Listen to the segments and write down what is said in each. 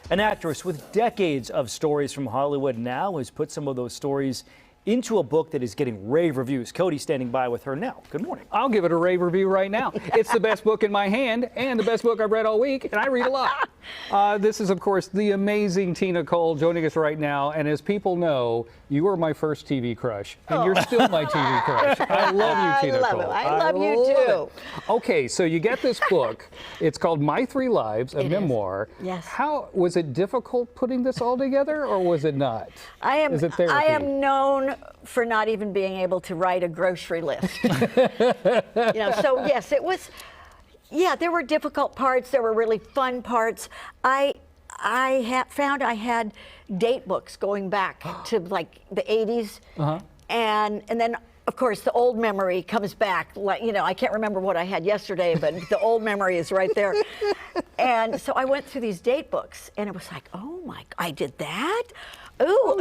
An actress with decades of stories from Hollywood now has put some of those stories into a book that is getting rave reviews. Cody's standing by with her now. Good morning. I'll give it a rave review right now. It's the best book in my hand and the best book I've read all week, and I read a lot. This is, of course, the amazing Tina Cole joining us right now. And as people know, you were my first TV crush, and you're still my TV crush. I love you, Tina Cole. I love you too. Okay, so you get this book. It's called My Three Lives, a memoir. Yes. How was it difficult putting this all together, or was it not? Is it therapy? I am known for not even being able to write a grocery list. So yes, it was. Yeah, there were difficult parts. There were really fun parts. I found I had date books going back to like the 80s, and then of course the old memory comes back. Like I can't remember what I had yesterday, but the old memory is right there. And so I went through these date books, and it was like, oh my, I did that. Ooh,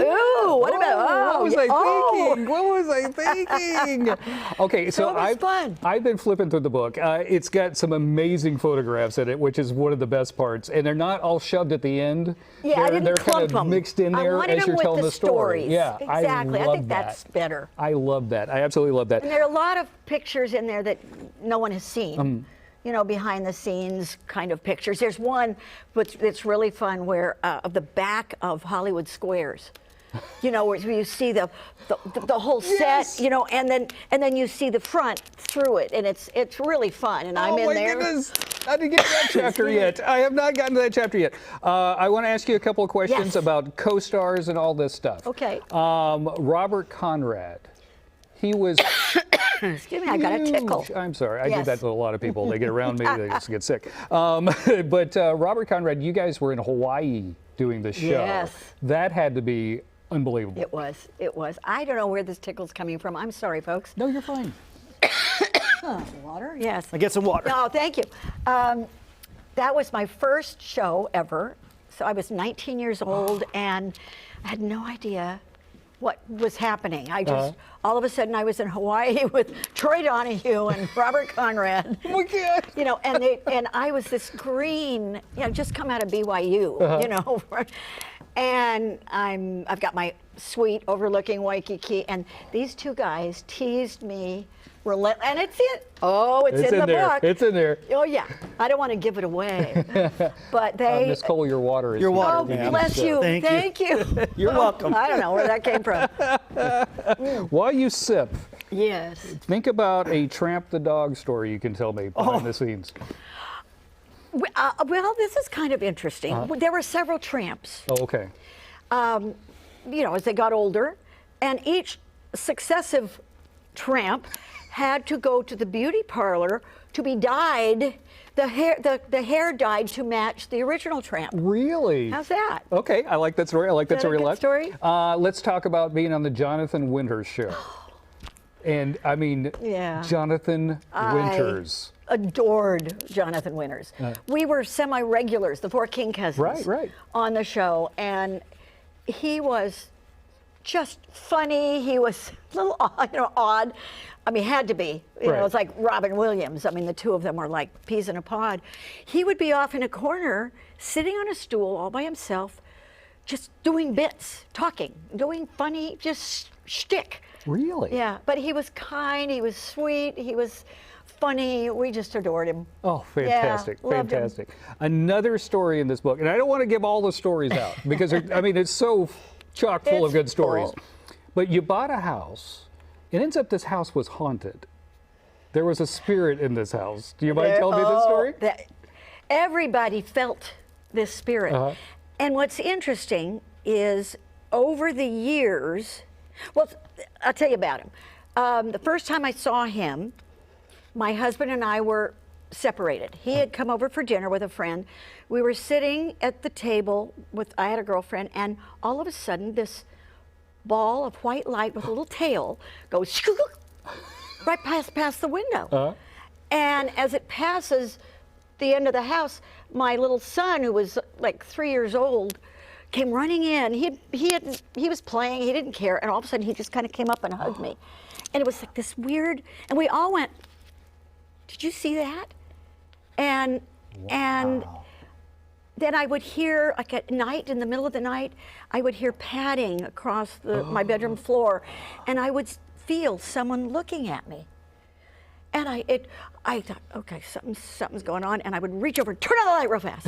what about, what was I thinking? What was I thinking? Okay, so I've been flipping through the book. It's got some amazing photographs in it, which is one of the best parts. And they're not all shoved at the end. Yeah, they're kind of mixed in there as you're telling the story. Yeah, exactly. I think that's better. I love that. I absolutely love that. And there are a lot of pictures in there that no one has seen. Behind the scenes kind of pictures. There's one that's really fun where of the back of Hollywood Squares, where you see the whole set, and then you see the front through it, and it's really fun. And I'm in there. Oh my goodness! I didn't get to that chapter yet. I have not gotten to that chapter yet. I want to ask you a couple of questions about co-stars and all this stuff. Okay. Robert Conrad. He was. Excuse me, I got a tickle. I'm sorry. I do that to a lot of people. They get around me, they just get sick. But Robert Conrad, you guys were in Hawaii doing the show. Yes. That had to be unbelievable. It was. It was. I don't know where this tickle's coming from. I'm sorry, folks. No, you're fine. Water? Yes. I get some water. Oh, thank you. That was my first show ever. So I was 19 years old, and I had no idea what was happening. I just, all of a sudden, I was in Hawaii with Troy Donahue and Robert Conrad. Oh my God! And I was this green, just come out of BYU, and I've got my suite overlooking Waikiki, and these two guys teased me. And it's in the book. It's in there. Oh yeah, I don't want to give it away, but they. Miss Cole, your water is. Your water. Oh, bless you. Thank you. You're welcome. I don't know where that came from. While you sip, yes. think about a Tramp the Dog story you can tell me behind the scenes. Well, this is kind of interesting. There were several tramps. Oh, okay. As they got older, and each successive tramp had to go to the beauty parlor to be dyed, the hair dyed to match the original tramp. Really? How's that? Okay, I like that story. I like that story a lot. Story? Let's talk about being on the Jonathan Winters show. And I mean, Jonathan Winters. I adored Jonathan Winters. We were semi-regulars, the four King cousins, on the show, and he was just funny. He was a little odd. I mean, had to be. It's like Robin Williams. I mean, the two of them were like peas in a pod. He would be off in a corner, sitting on a stool all by himself, just doing bits, talking, doing funny, just shtick. Really? Yeah, but he was kind, he was sweet, he was funny. We just adored him. Oh, fantastic, fantastic. Another story in this book, and I don't want to give all the stories out because, it's so chock full of good stories. But you bought a house. It ends up this house was haunted. There was a spirit in this house. Do you mind telling me this story? Everybody felt this spirit. And what's interesting is over the years, well, I'll tell you about him. The first time I saw him, my husband and I were separated. He had come over for dinner with a friend. We were sitting at the table I had a girlfriend, and all of a sudden this ball of white light with a little tail goes right past the window. And as it passes the end of the house, my little son, who was like 3 years old, came running in. He was playing, he didn't care, and all of a sudden he just kind of came up and hugged me. And it was like this weird, and we all went, "Did you see that?" And then I would hear, like at night, in the middle of the night, I would hear padding across my bedroom floor, and I would feel someone looking at me. And I thought, okay, something's going on, and I would reach over, turn on the light real fast,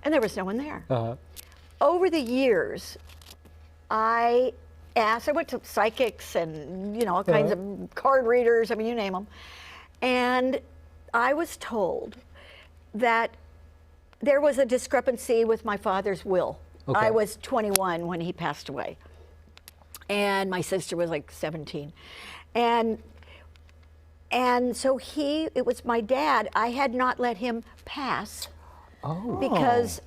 and there was no one there. Over the years, I went to psychics and all kinds of card readers, I mean, you name them, and I was told that there was a discrepancy with my father's will. Okay. I was 21 when he passed away, and my sister was like 17, and so it was my dad. I had not let him pass because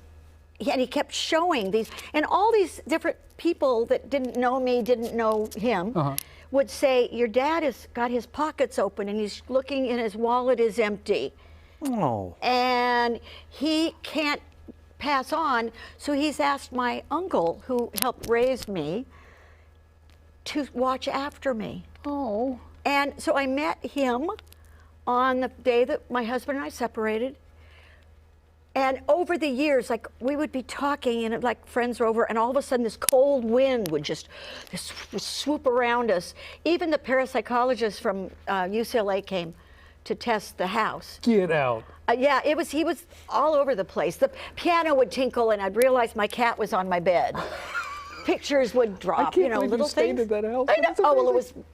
he kept showing these, and all these different people that didn't know me, didn't know him, would say, your dad has got his pockets open and he's looking and his wallet is empty. Oh. And he can't pass on, so he's asked my uncle, who helped raise me, to watch after me. Oh. And so I met him on the day that my husband and I separated. And over the years, like, we would be talking and like friends were over, and all of a sudden this cold wind would just swoop around us. Even the parapsychologist from UCLA came to test the house. Get out. Yeah, he was all over the place. The piano would tinkle, and I'd realize my cat was on my bed. Pictures would drop, I can't believe little you stayed things. at that house. I know. That's Oh, well, it amazing. was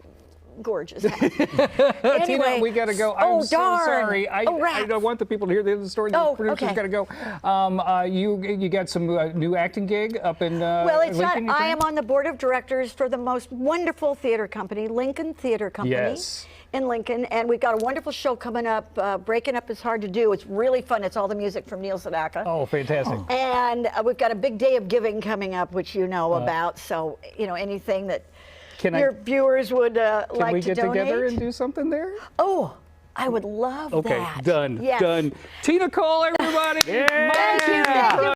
gorgeous. Tina, Anyway, we got to go. oh, I'm so darn. sorry. I Rats. don't want the people to hear the end of the story. The Oh, producer's okay. got to go. You got some new acting gig up in Well, it's Lincoln, not. you I think? am on the board of directors for the most wonderful theater company, Lincoln Theater Company. Yes. In Lincoln, and we've got a wonderful show coming up. Breaking Up is Hard to Do. It's really fun. It's all the music from Neil Sedaka. Oh, fantastic. And we've got a big day of giving coming up, which you know about. So, anything that your viewers would like to donate. Can we get together and do something there? Oh, I would love Okay, that. done, Yes. done. Tina Cole, everybody. Yeah. Thank you.